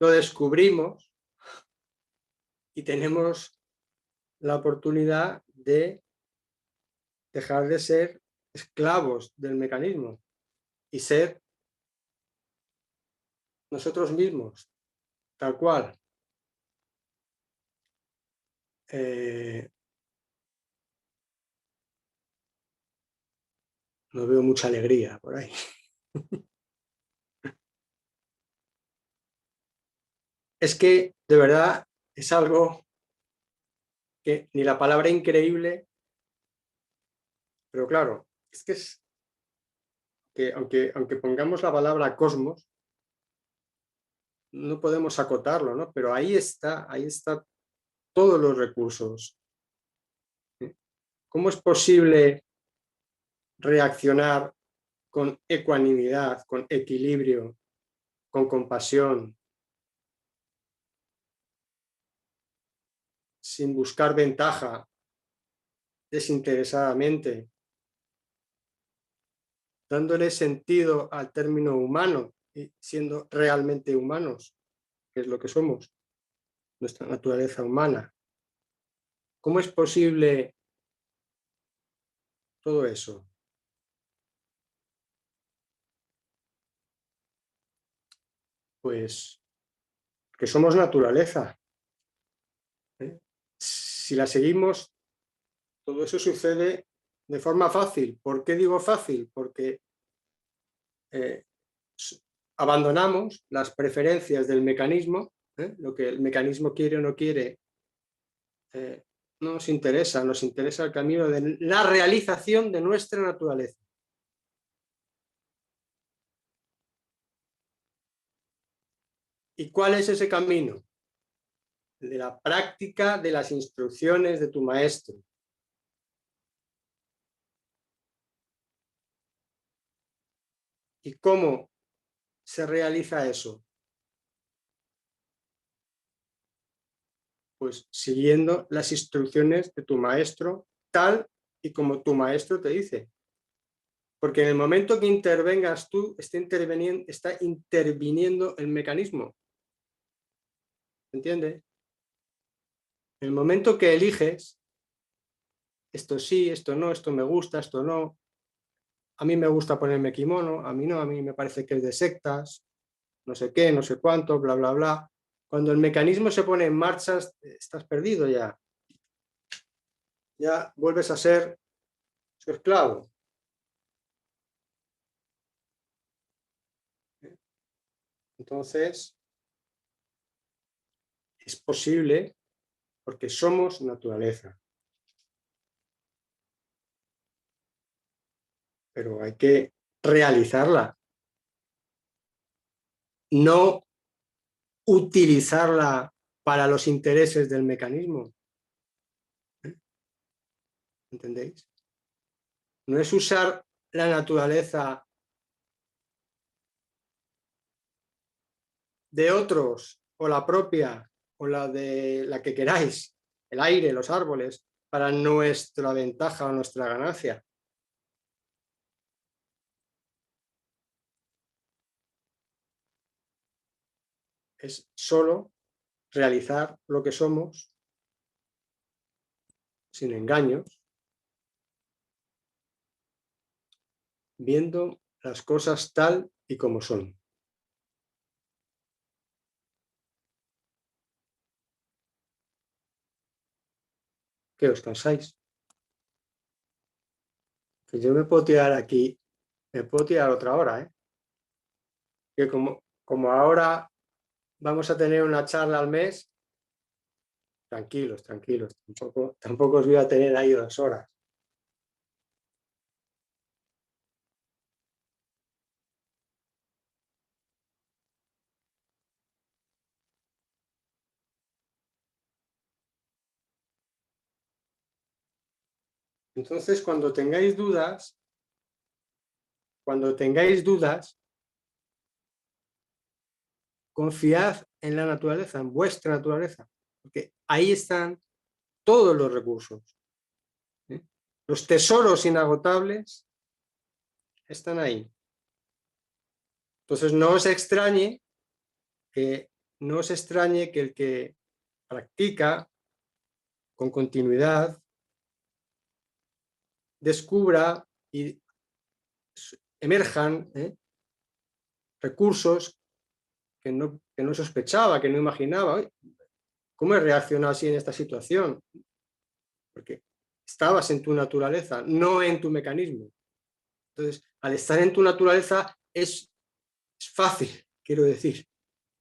lo descubrimos y tenemos la oportunidad de dejar de ser esclavos del mecanismo y ser nosotros mismos, tal cual. No veo mucha alegría por ahí. Es que, de verdad, es algo que ni la palabra increíble, pero claro, es que aunque pongamos la palabra cosmos, no podemos acotarlo, ¿no? Pero ahí está todos los recursos. ¿Cómo es posible reaccionar con ecuanimidad, con equilibrio, con compasión, sin buscar ventaja, desinteresadamente, dándole sentido al término humano y siendo realmente humanos, que es lo que somos, nuestra naturaleza humana? ¿Cómo es posible todo eso? Pues que somos naturaleza. Si la seguimos, todo eso sucede de forma fácil. ¿Por qué digo fácil? Porque abandonamos las preferencias del mecanismo, lo que el mecanismo quiere o no quiere, no nos interesa el camino de la realización de nuestra naturaleza. ¿Y cuál es ese camino? De la práctica de las instrucciones de tu maestro. ¿Y cómo se realiza eso? Pues siguiendo las instrucciones de tu maestro, tal y como tu maestro te dice. Porque en el momento que intervengas tú, está interviniendo el mecanismo. ¿Entiendes? En el momento que eliges, esto sí, esto no, esto me gusta, esto no, a mí me gusta ponerme kimono, a mí no, a mí me parece que es de sectas, no sé qué, no sé cuánto, bla, bla, bla. Cuando el mecanismo se pone en marcha, estás perdido ya. Ya vuelves a ser su esclavo. Entonces, es posible porque somos naturaleza. Pero hay que realizarla. No utilizarla para los intereses del mecanismo. ¿Entendéis? No es usar la naturaleza de otros o la propia o la de la que queráis, el aire, los árboles, para nuestra ventaja o nuestra ganancia. Es solo realizar lo que somos sin engaños, viendo las cosas tal y como son. ¿Qué os cansáis? Que yo me puedo tirar aquí, me puedo tirar otra hora, ¿eh? Que como ahora vamos a tener una charla al mes, tranquilos, tranquilos, tampoco os voy a tener ahí 2 horas. Entonces, cuando tengáis dudas, confiad en la naturaleza, en vuestra naturaleza, porque ahí están todos los recursos. ¿Eh? Los tesoros inagotables están ahí. Entonces, no os extrañe que el que practica con continuidad descubra y emerjan recursos que no sospechaba, que no imaginaba. ¿Cómo he reaccionado así en esta situación? Porque estabas en tu naturaleza, no en tu mecanismo. Entonces, al estar en tu naturaleza es fácil, quiero decir,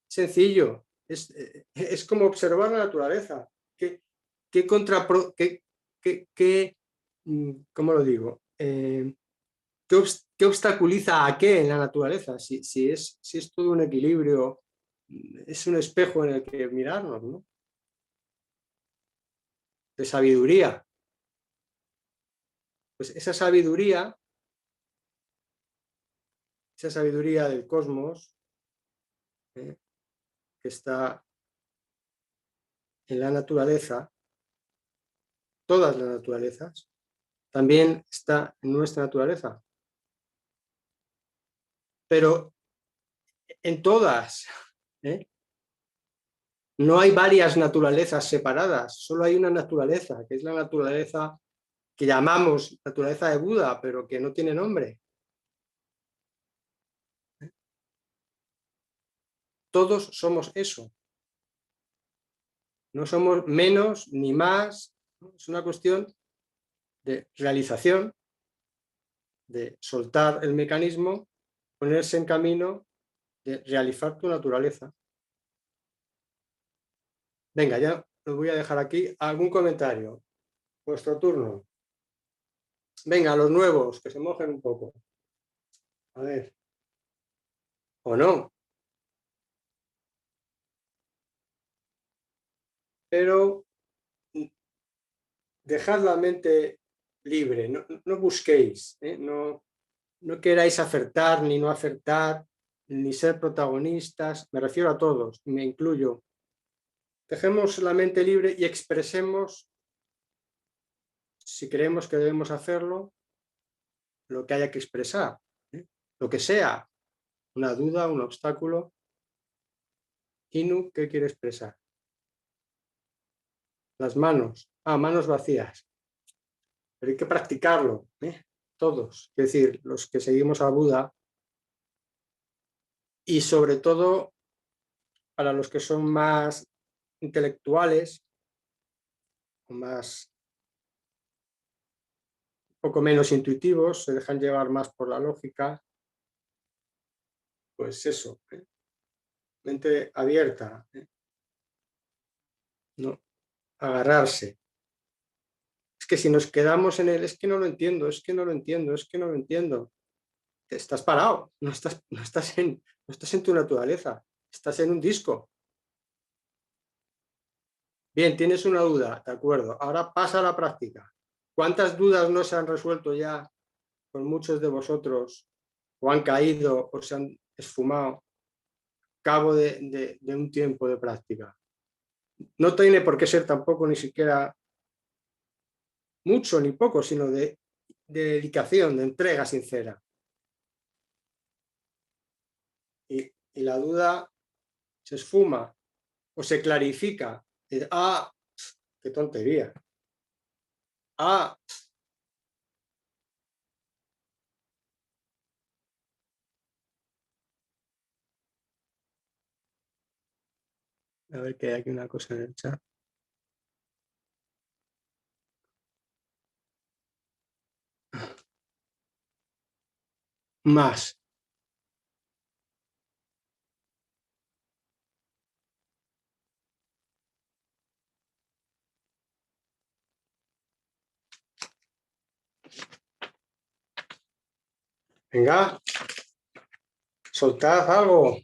sencillo, es como observar la naturaleza. ¿Cómo lo digo? ¿Qué obstaculiza a qué en la naturaleza? Si es todo un equilibrio, es un espejo en el que mirarnos, ¿no? De sabiduría. Pues esa sabiduría del cosmos, que está en la naturaleza, todas las naturalezas, también está en nuestra naturaleza. Pero en todas, no hay varias naturalezas separadas, solo hay una naturaleza, que es la naturaleza que llamamos naturaleza de Buda, pero que no tiene nombre. Todos somos eso. No somos menos ni más, es una cuestión de realización, de soltar el mecanismo, ponerse en camino de realizar tu naturaleza. Venga, ya os voy a dejar aquí. ¿Algún comentario? Vuestro turno. Venga, los nuevos, que se mojen un poco. A ver. ¿O no? Pero dejad la mente libre, no busquéis, no no queráis acertar ni no acertar, ni ser protagonistas, me refiero a todos, me incluyo. Dejemos la mente libre y expresemos, si creemos que debemos hacerlo, lo que haya que expresar, ¿eh? Lo que sea, una duda, un obstáculo. Inu, ¿qué quiere expresar? Las manos, manos vacías. Pero hay que practicarlo, ¿eh? Todos, es decir, los que seguimos a Buda, y sobre todo para los que son más intelectuales, más, un poco menos intuitivos, se dejan llevar más por la lógica, pues eso, ¿eh? Mente abierta, ¿eh? No, agarrarse. Es que si nos quedamos en el, es que no lo entiendo, es que no lo entiendo, es que no lo entiendo, estás parado, no estás en tu naturaleza, estás en un disco. Bien, tienes una duda, de acuerdo, ahora pasa a la práctica. ¿Cuántas dudas no se han resuelto ya con muchos de vosotros, o han caído, o se han esfumado, a cabo de un tiempo de práctica? No tiene por qué ser tampoco ni siquiera mucho ni poco, sino de dedicación, de entrega sincera. Y la duda se esfuma o se clarifica. Qué tontería. A ver que hay aquí una cosa en el chat. Más. Venga, soltad algo,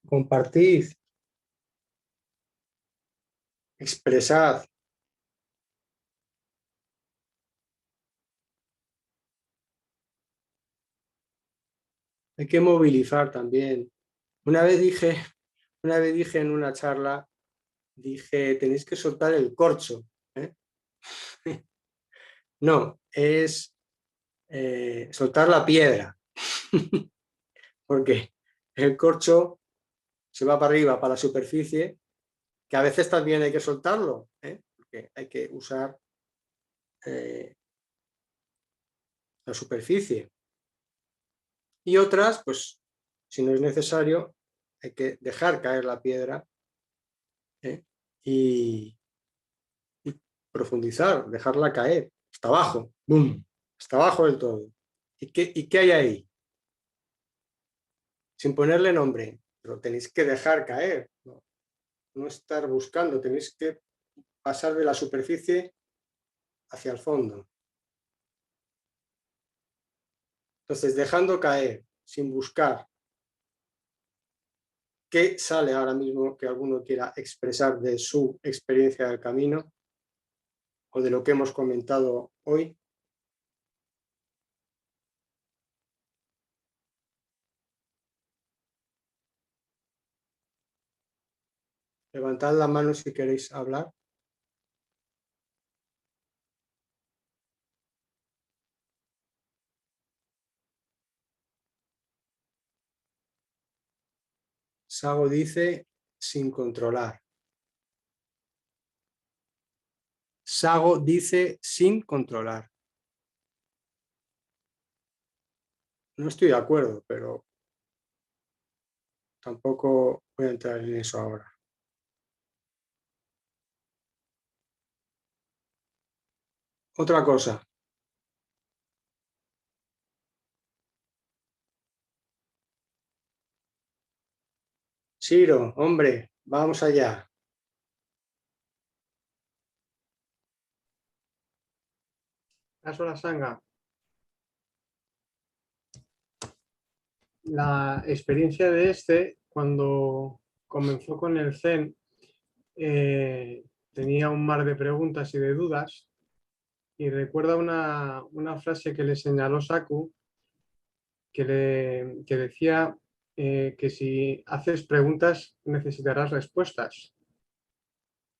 compartid, expresad. Hay que movilizar también. Una vez dije en una charla, tenéis que soltar el corcho, ¿eh? No, es soltar la piedra, porque el corcho se va para arriba, para la superficie, que a veces también hay que soltarlo, ¿eh? Porque hay que usar la superficie. Y otras, pues, si no es necesario, hay que dejar caer la piedra, ¿eh? y profundizar, dejarla caer, hasta abajo, ¡boom!, hasta abajo del todo. ¿Y qué hay ahí? Sin ponerle nombre, pero tenéis que dejar caer, no estar buscando, tenéis que pasar de la superficie hacia el fondo. Entonces, dejando caer, sin buscar. ¿Qué sale ahora mismo que alguno quiera expresar de su experiencia del camino o de lo que hemos comentado hoy? Levantad la mano si queréis hablar. Sago dice sin controlar. Sago dice sin controlar. No estoy de acuerdo, pero tampoco voy a entrar en eso ahora. Otra cosa. Siro, hombre, vamos allá. Asura Sangha. La experiencia de cuando comenzó con el Zen, tenía un mar de preguntas y de dudas, y recuerda una frase que le señaló Saku, que decía que si haces preguntas necesitarás respuestas.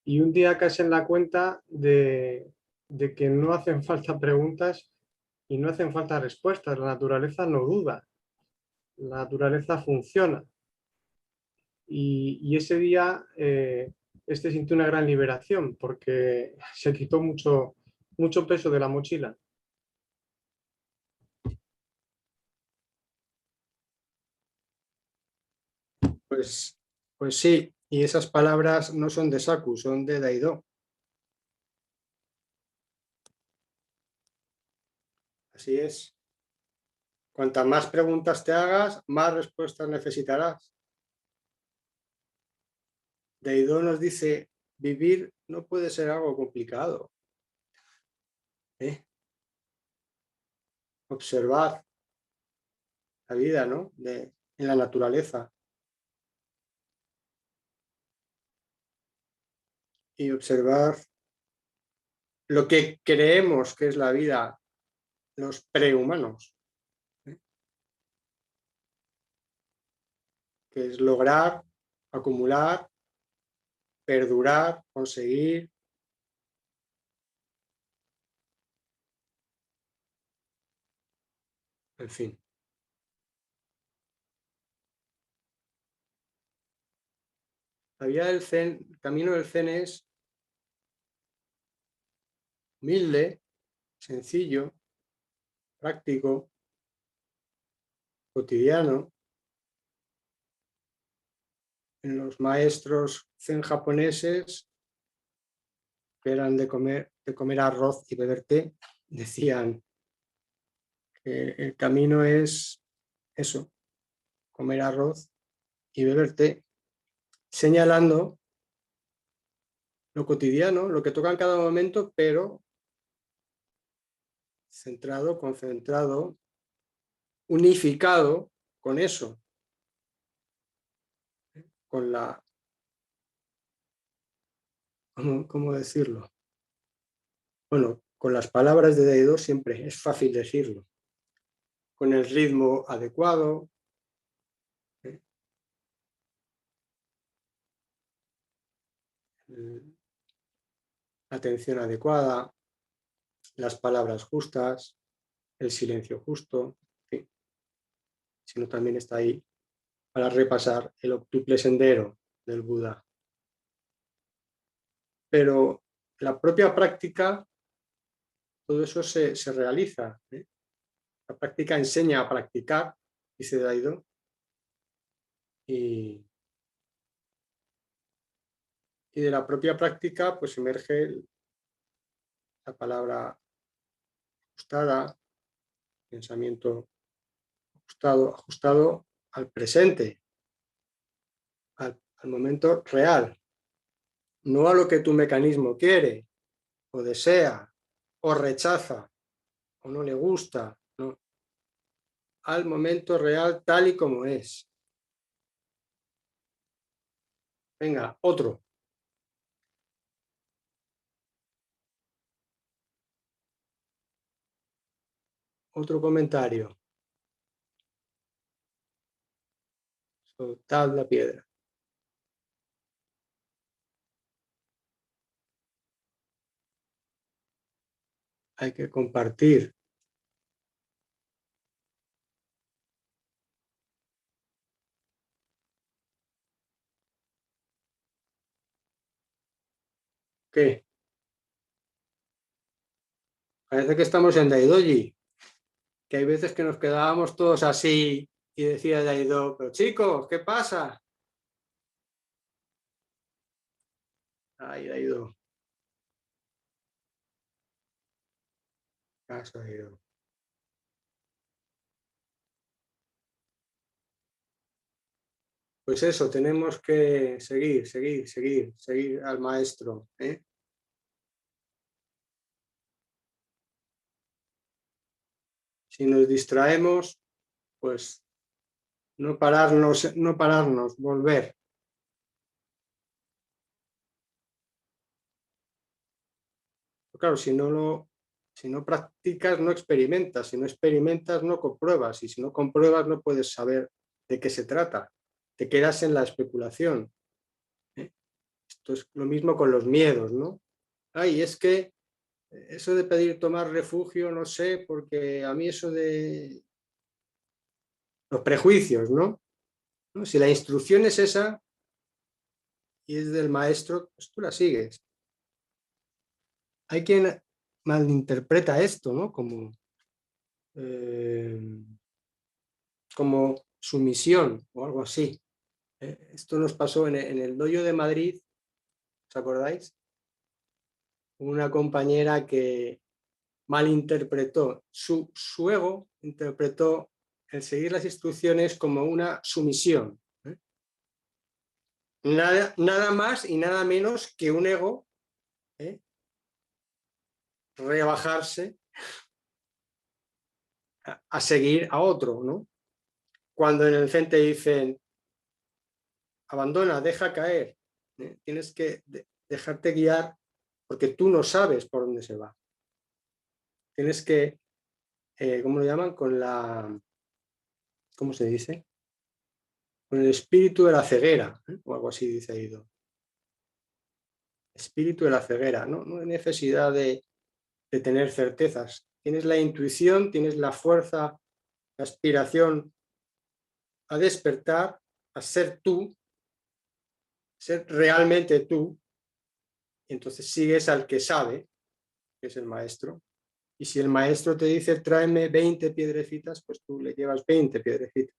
Y un día caes en la cuenta de que no hacen falta preguntas y no hacen falta respuestas. La naturaleza no duda, la naturaleza funciona. Y ese día sintió una gran liberación porque se quitó mucho peso de la mochila. Pues sí, y esas palabras no son de Saku, son de Daido. Así es. Cuantas más preguntas te hagas, más respuestas necesitarás. Daido nos dice, vivir no puede ser algo complicado. Observar la vida, ¿no? En la naturaleza. Y observar lo que creemos que es la vida, los prehumanos, que es lograr, acumular, perdurar, conseguir. En fin. La vía del Zen, el camino del Zen es humilde, sencillo, práctico, cotidiano. En los maestros Zen japoneses, que eran de comer arroz y beber té, decían que el camino es eso, comer arroz y beber té, señalando lo cotidiano, lo que toca en cada momento, pero centrado, concentrado, unificado con eso, con la, ¿cómo decirlo? Bueno, con las palabras de Daido siempre es fácil decirlo, con el ritmo adecuado, la atención adecuada, las palabras justas, el silencio justo, ¿sí? Sino también está ahí para repasar el octuple sendero del Buda. Pero la propia práctica, todo eso se realiza. La práctica enseña a practicar, dice Daido, y de la propia práctica pues emerge la palabra ajustada, pensamiento ajustado al presente, al momento real, no a lo que tu mecanismo quiere o desea o rechaza o no le gusta, no, al momento real tal y como es. Venga, otro. Otro comentario. Soltad la piedra. Hay que compartir. ¿Qué? Parece que estamos en Daidoji, que hay veces que nos quedábamos todos así y decía Daido, pero chicos, ¿qué pasa? Ay, Daido. Caso, Daido. Pues eso, tenemos que seguir al maestro. Si nos distraemos, pues no pararnos, volver. Pero claro, si no Si no practicas, no experimentas. Si no experimentas, no compruebas. Y si no compruebas, no puedes saber de qué se trata. Te quedas en la especulación. Esto es lo mismo con los miedos, ¿no? Ay, es que eso de pedir tomar refugio, no sé, porque a mí eso de los prejuicios, ¿no? Si la instrucción es esa y es del maestro, pues tú la sigues. Hay quien malinterpreta esto, ¿no? Como sumisión o algo así. Esto nos pasó en el dojo de Madrid, ¿os acordáis? Una compañera que malinterpretó, su ego interpretó el seguir las instrucciones como una sumisión. Nada más y nada menos que un ego, rebajarse a seguir a otro, ¿no? Cuando en el Zen te dicen, abandona, deja caer, tienes que dejarte guiar porque tú no sabes por dónde se va. Tienes que, ¿cómo lo llaman? ¿Cómo se dice? Con el espíritu de la ceguera, o algo así dice Ido. Espíritu de la ceguera, ¿no? No hay necesidad de tener certezas. Tienes la intuición, tienes la fuerza, la aspiración a despertar, a ser tú, ser realmente tú, y entonces sigues al que sabe, que es el maestro. Y si el maestro te dice, tráeme 20 piedrecitas, pues tú le llevas 20 piedrecitas.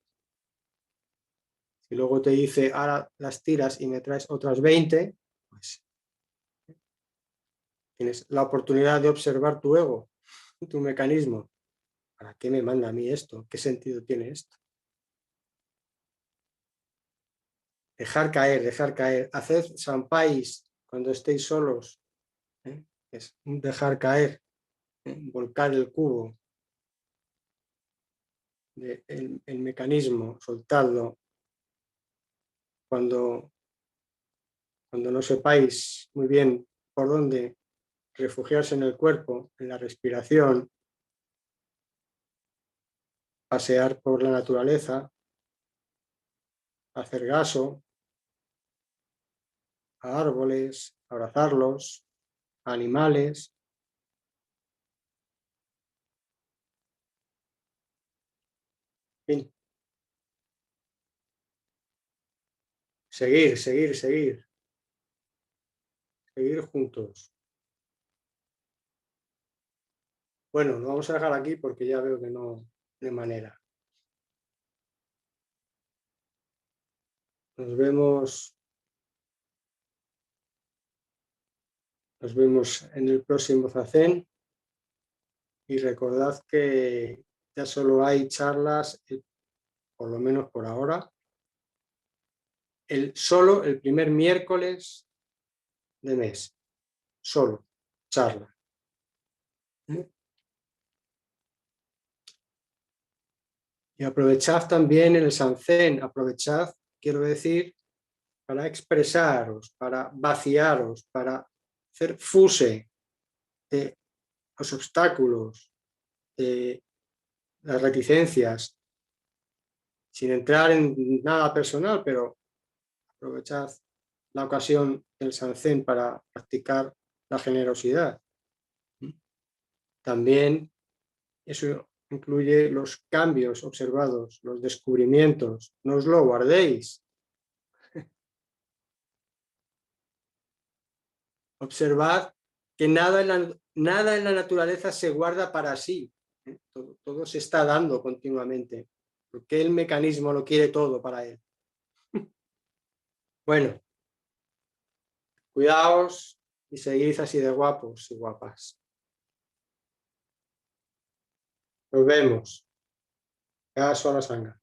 Si luego te dice, ahora las tiras y me traes otras 20, pues tienes la oportunidad de observar tu ego, tu mecanismo. ¿Para qué me manda a mí esto? ¿Qué sentido tiene esto? Dejar caer. Haced sampáis cuando estéis solos. Es dejar caer, volcar el cubo, el mecanismo, soltarlo. Cuando no sepáis muy bien por dónde refugiarse en el cuerpo, en la respiración, pasear por la naturaleza, hacer caso a árboles, abrazarlos, a animales. En fin. Seguir juntos. Bueno, lo vamos a dejar aquí porque ya veo que no hay manera. Nos vemos en el próximo Zazen y recordad que ya solo hay charlas, por lo menos por ahora, solo el primer miércoles de mes, solo charla. Y aprovechad también el Zazen, aprovechad, quiero decir, para expresaros, para vaciaros, para hacer fuse de los obstáculos, de las reticencias, sin entrar en nada personal, pero aprovechad la ocasión del Zazen para practicar la generosidad. También eso incluye los cambios observados, los descubrimientos. No os lo guardéis. Observad que nada en la naturaleza se guarda para sí. Todo se está dando continuamente, porque el mecanismo lo quiere todo para él. Bueno, cuidaos y seguid así de guapos y guapas. Nos vemos. Caso a la sanga.